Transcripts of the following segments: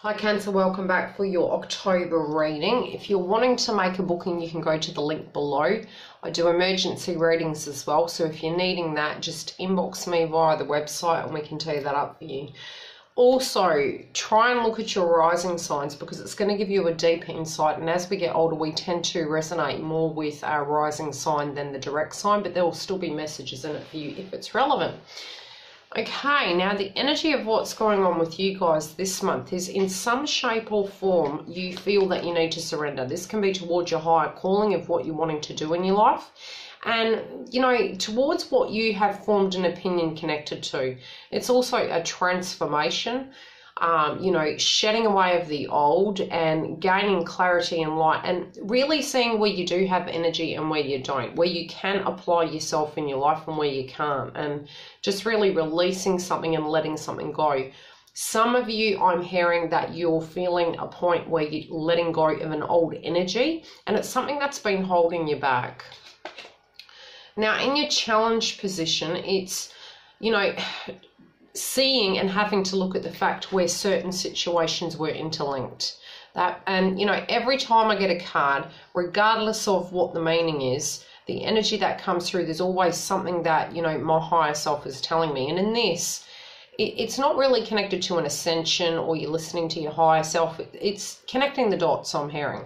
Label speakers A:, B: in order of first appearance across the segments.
A: Hi Cancer, welcome back for your October reading. If you're wanting to make a booking, you can go to the link below. I do emergency readings as well, so if you're needing that, just inbox me via the website and we can tee that up for you. Also, try and look at your rising signs because it's going to give you a deeper insight, and as we get older we tend to resonate more with our rising sign than the direct sign, but there will still be messages in it for you if it's relevant. Okay, now the energy of what's going on with you guys this month is in some shape or form you feel that you need to surrender. This can be towards your higher calling of what you're wanting to do in your life, and towards what you have formed an opinion connected to. It's also a transformation, shedding away of the old and gaining clarity and light, and really seeing where you do have energy and where you don't, where you can apply yourself in your life and where you can't, and just really releasing something and letting something go. Some of you, I'm hearing that you're feeling a point where you're letting go of an old energy, and it's something that's been holding you back. Now, in your challenge position, it's, seeing and having to look at the fact where certain situations were interlinked. Every time I get a card, regardless of what the meaning is, the energy that comes through, there's always something that, my higher self is telling me. And in this, it's not really connected to an ascension or you're listening to your higher self. It's connecting the dots, I'm hearing.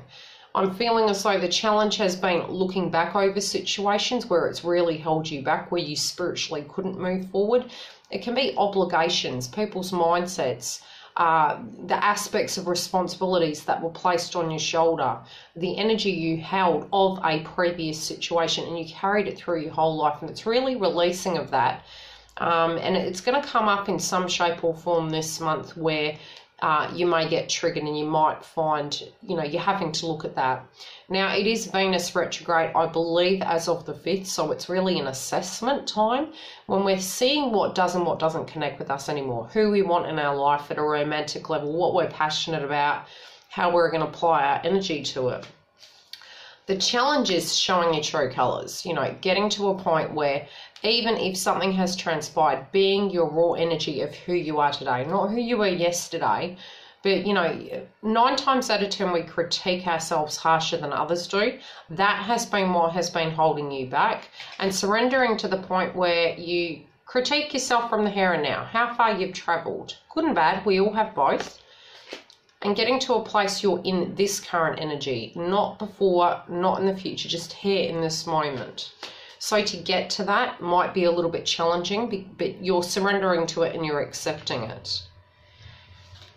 A: I'm feeling as though the challenge has been looking back over situations where it's really held you back, where you spiritually couldn't move forward. It can be obligations, people's mindsets, the aspects of responsibilities that were placed on your shoulder, the energy you held of a previous situation, and you carried it through your whole life, and it's really releasing of that. And it's going to come up in some shape or form this month where you may get triggered and you might find, you're having to look at that. Now, it is Venus retrograde, I believe, as of the 5th, so it's really an assessment time when we're seeing what does and what doesn't connect with us anymore, who we want in our life at a romantic level, what we're passionate about, how we're going to apply our energy to it. The challenge is showing your true colours, getting to a point where even if something has transpired, being your raw energy of who you are today, not who you were yesterday, but 9 times out of 10 we critique ourselves harsher than others do. That has been what has been holding you back, and surrendering to the point where you critique yourself from the here and now, how far you've travelled, good and bad, we all have both. And getting to a place you're in this current energy, not before, not in the future, just here in this moment. So to get to that might be a little bit challenging, but you're surrendering to it and you're accepting it.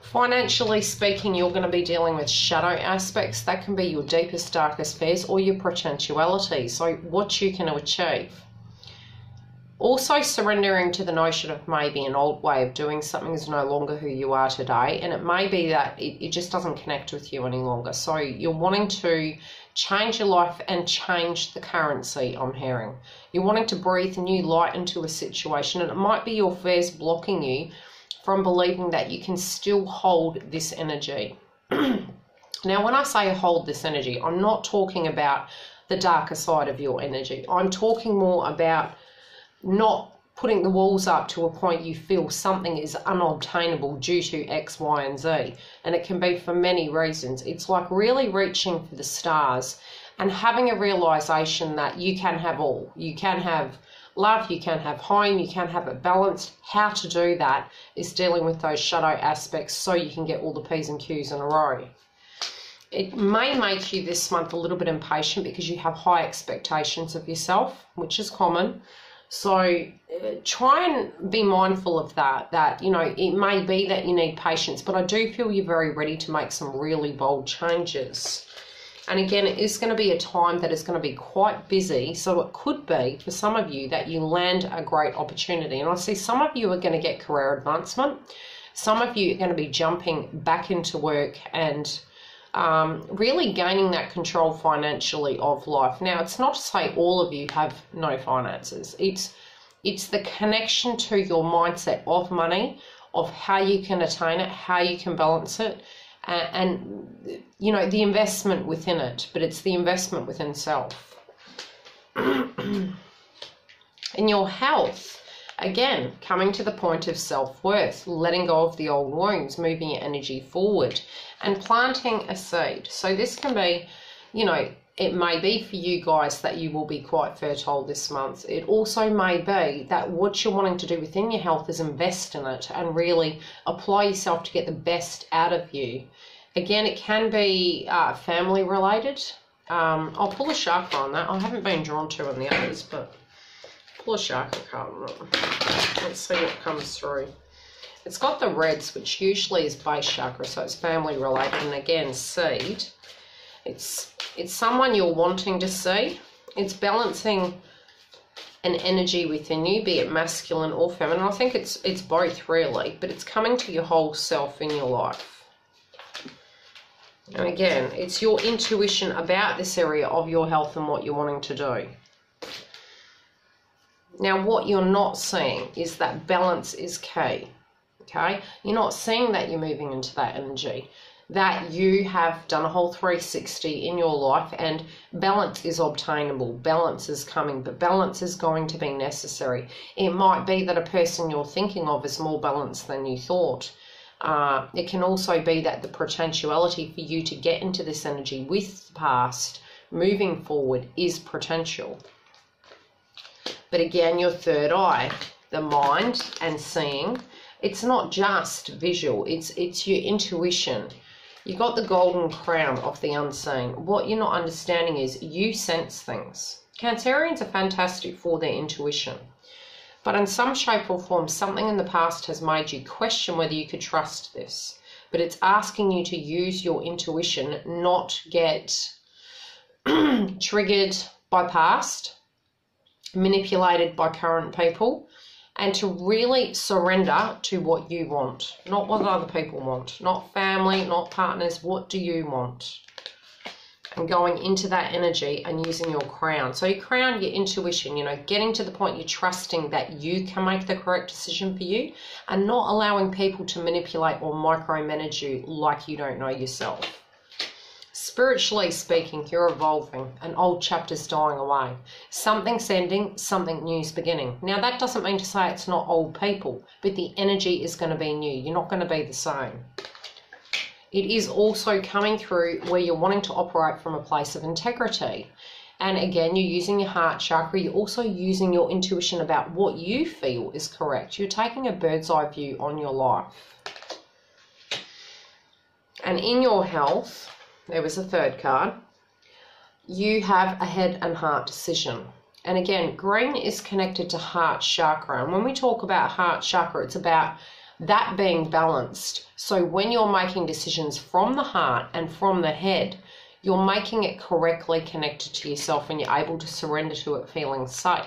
A: Financially speaking, you're going to be dealing with shadow aspects. That can be your deepest, darkest fears or your potentiality, so what you can achieve. Also surrendering to the notion of maybe an old way of doing something is no longer who you are today, and it may be that it just doesn't connect with you any longer. So you're wanting to change your life and change the currency, I'm hearing. You're wanting to breathe new light into a situation, and it might be your fears blocking you from believing that you can still hold this energy. Now, when I say hold this energy, I'm not talking about the darker side of your energy. I'm talking more about not putting the walls up to a point you feel something is unobtainable due to X, Y, and Z. And it can be for many reasons. It's like really reaching for the stars and having a realization that you can have all. You can have love, you can have home, you can have it balanced. How to do that is dealing with those shadow aspects so you can get all the P's and Q's in a row. It may make you this month a little bit impatient because you have high expectations of yourself, which is common. So try and be mindful of that, it may be that you need patience, but I do feel you're very ready to make some really bold changes. And again, it is going to be a time that is going to be quite busy, so it could be for some of you that you land a great opportunity. And I see some of you are going to get career advancement. Some of you are going to be jumping back into work and really gaining that control financially of life. Now, it's not to say all of you have no finances. It's the connection to your mindset of money, of how you can attain it, how you can balance it, and the investment within it, but it's the investment within self. In your health, Again, coming to the point of self-worth, letting go of the old wounds, moving your energy forward, and planting a seed. So this can be, you know, it may be for you guys that you will be quite fertile this month. It also may be that what you're wanting to do within your health is invest in it and really apply yourself to get the best out of you. Again, it can be family related. I'll pull a chakra on that. I haven't been drawn to on the others, but pull a chakra card on it. Let's see what comes through. It's got the reds, which usually is base chakra, so it's family related. And again, seed. It's someone you're wanting to see. It's balancing an energy within you, be it masculine or feminine. I think it's both really, but it's coming to your whole self in your life. And again, it's your intuition about this area of your health and what you're wanting to do. Now, what you're not seeing is that balance is key, okay? You're not seeing that you're moving into that energy, that you have done a whole 360 in your life, and balance is obtainable, balance is coming, but balance is going to be necessary. It might be that a person you're thinking of is more balanced than you thought. It can also be that the potentiality for you to get into this energy with the past, moving forward, is potential. But again, your third eye, the mind and seeing, it's not just visual, it's your intuition. You got the golden crown of the unseen. What you're not understanding is you sense things. Cancerians are fantastic for their intuition. But in some shape or form, something in the past has made you question whether you could trust this. But it's asking you to use your intuition, not get triggered by past, manipulated by current people, and to really surrender to what you want, not what other people want, not family, not partners. What do you want? And going into that energy and using your crown. So you crown your intuition, you know, getting to the point you're trusting that you can make the correct decision for you and not allowing people to manipulate or micromanage you like you don't know yourself. Spiritually speaking, you're evolving. An old chapter's dying away. Something's ending, something new's beginning. Now, that doesn't mean to say it's not old people, but the energy is going to be new. You're not going to be the same. It is also coming through where you're wanting to operate from a place of integrity. And again, you're using your heart chakra. You're also using your intuition about what you feel is correct. You're taking a bird's eye view on your life. And in your health, there was a third card. You have a head and heart decision. And again, green is connected to heart chakra. And when we talk about heart chakra, it's about that being balanced. So when you're making decisions from the heart and from the head, you're making it correctly connected to yourself and you're able to surrender to it feeling safe.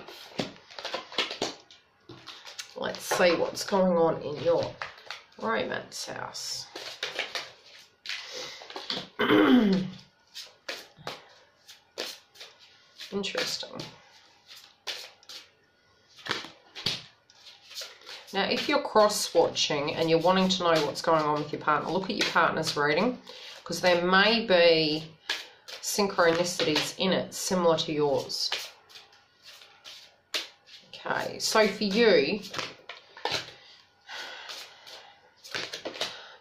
A: Let's see what's going on in your romance house. Interesting. Now, if you're cross-watching and you're wanting to know what's going on with your partner, look at your partner's reading, because there may be synchronicities in it similar to yours. Okay, so for you,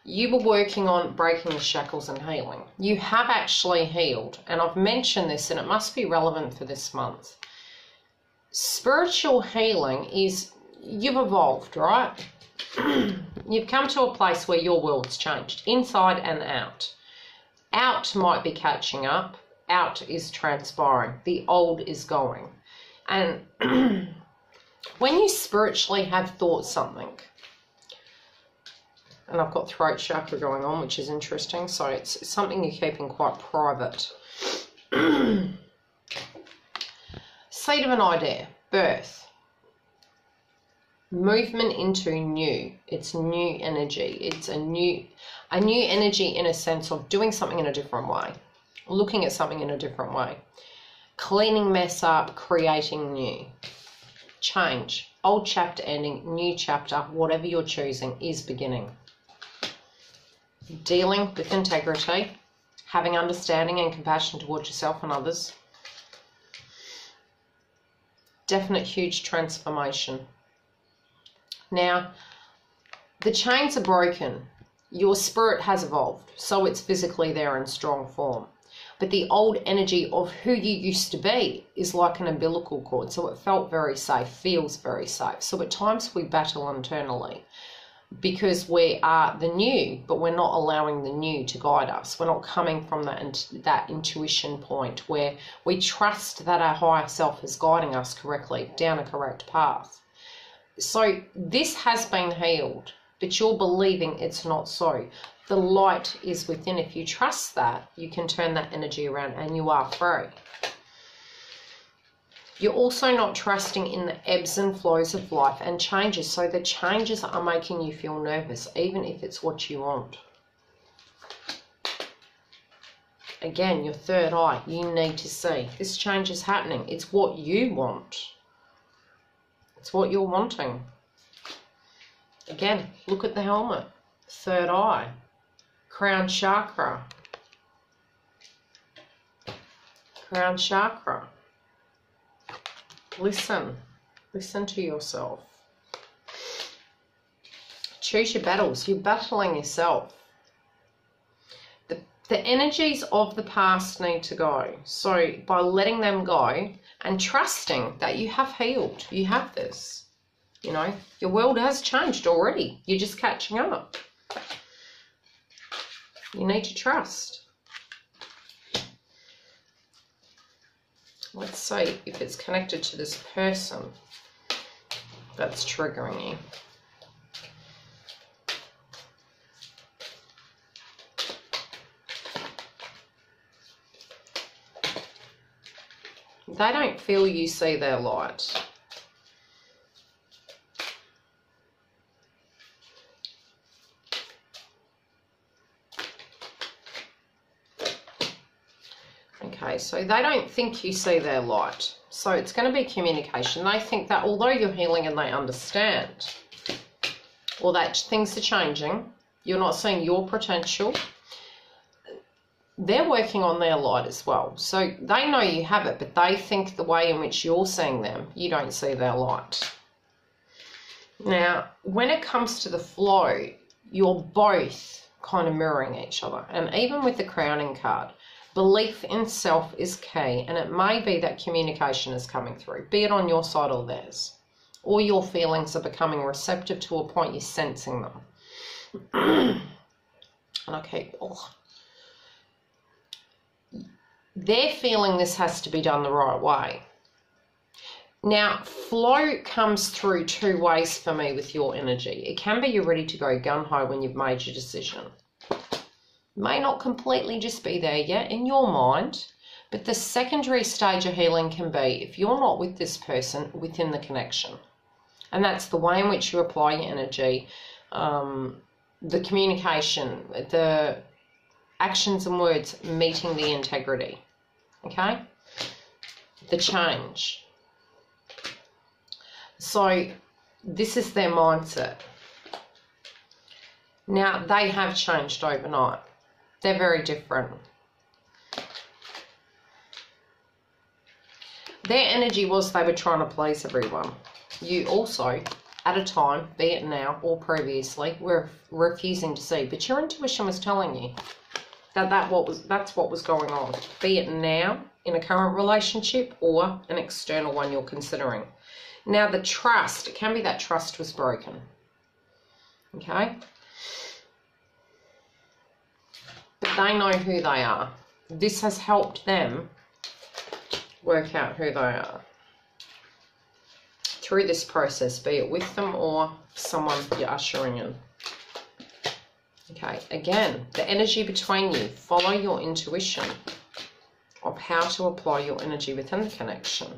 A: you were working on breaking the shackles and healing. You have actually healed, and I've mentioned this, and it must be relevant for this month. Spiritual healing is, you've evolved, right? You've come to a place where your world's changed, inside and out. Out might be catching up. Out is transpiring. The old is going. And when you spiritually have thought something, and I've got throat chakra going on, which is interesting, so it's something you're keeping quite private. Seed of an idea, birth, movement into new. It's new energy. It's a new energy in a sense of doing something in a different way, looking at something in a different way, cleaning mess up, creating new. Change, old chapter ending, new chapter, whatever you're choosing is beginning. Dealing with integrity, having understanding and compassion towards yourself and others. Definite huge transformation. Now, the chains are broken. Your spirit has evolved, so it's physically there in strong form. But the old energy of who you used to be is like an umbilical cord, so it felt very safe, feels very safe. So at times we battle internally because we are the new, but we're not allowing the new to guide us. We're not coming from that intuition point where we trust that our higher self is guiding us correctly down a correct path. So this has been healed, but you're believing it's not so. The light is within. If you trust that, you can turn that energy around and you are free. You're also not trusting in the ebbs and flows of life and changes. So the changes are making you feel nervous, even if it's what you want. Again, your third eye, you need to see. This change is happening. It's what you want. It's what you're wanting. Again, look at the helmet. Third eye. Crown chakra. Crown chakra. Listen. Listen to yourself. Choose your battles. You're battling yourself. The energies of the past need to go. So by letting them go and trusting that you have healed, you have this. You know, your world has changed already. You're just catching up. You need to trust. Let's see if it's connected to this person that's triggering you. They don't feel you see their light. Okay, so they don't think you see their light. So it's going to be communication. They think that although you're healing and they understand, or that things are changing, you're not seeing your potential, they're working on their light as well. So they know you have it, but they think the way in which you're seeing them, you don't see their light. Now, when it comes to the flow, you're both kind of mirroring each other. And even with the crowning card, belief in self is key, and it may be that communication is coming through, be it on your side or theirs, or your feelings are becoming receptive to a point you're sensing them. And okay, they're feeling this has to be done the right way. Now, flow comes through two ways for me with your energy. It can be you're ready to go gung-ho when you've made your decision. May not completely just be there yet in your mind, but the secondary stage of healing can be if you're not with this person within the connection. And that's the way in which you apply your energy, the communication, the actions and words meeting the integrity, okay? The change. So this is their mindset. Now, they have changed overnight. They're very different. Their energy was they were trying to please everyone. You also, at a time, be it now or previously, were refusing to see. But your intuition was telling you that that's what was going on. Be it now in a current relationship or an external one you're considering. Now the trust, it can be that trust was broken. Okay? But they know who they are. This has helped them work out who they are through this process, be it with them or someone you're ushering in. Okay, again, the energy between you, follow your intuition of how to apply your energy within the connection.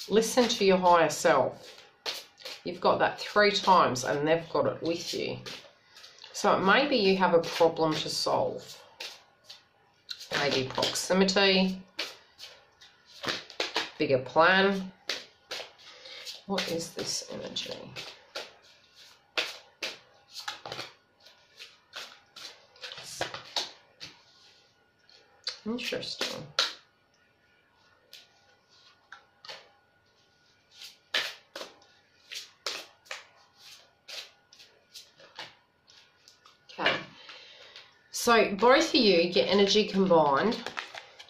A: Listen to your higher self. You've got that 3 times and they've got it with you. So it may be you have a problem to solve. Maybe proximity, bigger plan. What is this energy? Interesting. So both of you, your energy combined,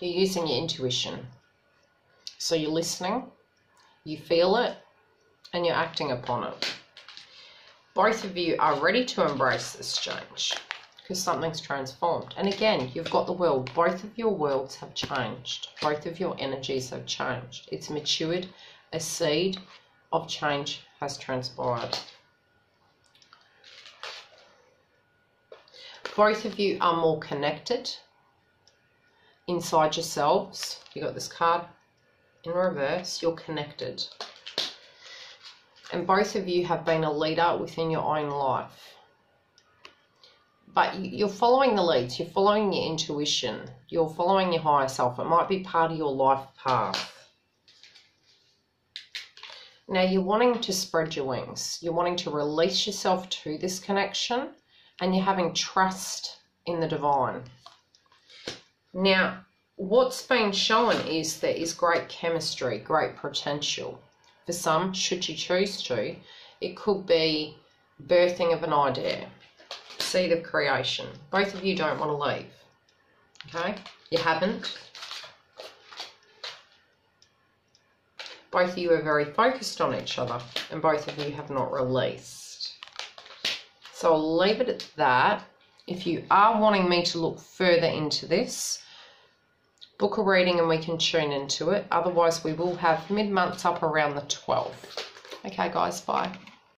A: you're using your intuition. So you're listening, you feel it, and you're acting upon it. Both of you are ready to embrace this change because something's transformed. And again, you've got the world. Both of your worlds have changed. Both of your energies have changed. It's matured. A seed of change has transpired. Both of you are more connected inside yourselves. You got this card in reverse. You're connected. And both of you have been a leader within your own life. But you're following the leads. You're following your intuition. You're following your higher self. It might be part of your life path. Now you're wanting to spread your wings. You're wanting to release yourself to this connection. And you're having trust in the divine. Now, what's been shown is there is great chemistry, great potential. For some, should you choose to, it could be birthing of an idea, seed of creation. Both of you don't want to leave, okay? You haven't. Both of you are very focused on each other, and both of you have not released. So I'll leave it at that. If you are wanting me to look further into this, book a reading and we can tune into it. Otherwise, we will have mid-months up around the 12th. Okay, guys, bye.